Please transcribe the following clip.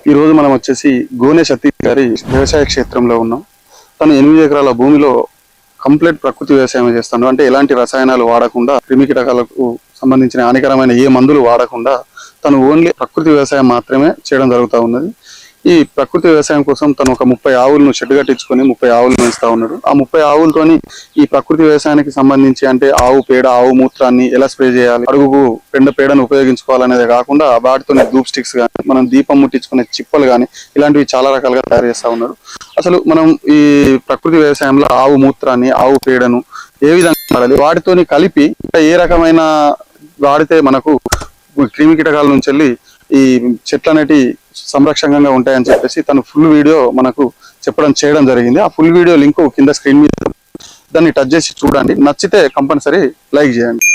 ఈ రోజు మనం వచ్చేసి గోనె సతీష్ గారి వ్యవసాయ క్షేత్రంలో ఉన్నాం. తను 8 ఎకరాల భూమిలో కంప్లీట్ ప్రకృతి వ్యవసాయం చేస్తాడు. అంటే ఎలాంటి రసాయనాలు వాడకుండా, క్రిమికీటకాలకు సంబంధించిన హానికరమైన ఏ మందులు వాడకుండా తను ఓన్లీ ప్రకృతి వ్యవసాయం మాత్రమే చేయడం జరుగుతూ ఉన్నది. ఈ ప్రకృతి వ్యవసాయం కోసం తను ఒక 30 ఆవులను షెడ్ కట్టించుకొని 30 ఆవులు పెంచుతా ఉన్నాడు. ఆ 30 ఆవులతోని ఈ ప్రకృతి వ్యవసాయానికి సంబంధించి అంటే ఆవు పేడ, ఆవు మూత్రాన్ని ఎలా స్ప్రే చేయాలి, అడుగుకు పేడను ఉపయోగించుకోవాలనేది కాకుండా వాటితోనే ధూప్ స్టిక్స్ కానీ, మనం దీపం ముట్టించుకునే చిప్పలు కానీ ఇలాంటివి చాలా రకాలుగా తయారు చేస్తూ ఉన్నారు. అసలు మనం ఈ ప్రకృతి వ్యవసాయంలో ఆవు మూత్రాన్ని, ఆవు పేడను ఏ విధంగా వాడాలి, వాటితోని కలిపి ఏ రకమైన వాడితే మనకు క్రిమి కీటకాల నుంచి వెళ్ళి ఈ చెట్లు అనేటి సంరక్షణంగా ఉంటాయని చెప్పేసి తను ఫుల్ వీడియో మనకు చేయడం జరిగింది. ఆ ఫుల్ వీడియో లింక్ కింద స్క్రీన్ మీద దాన్ని టచ్ చేసి చూడండి. నచ్చితే కంపల్సరీ లైక్ చేయండి.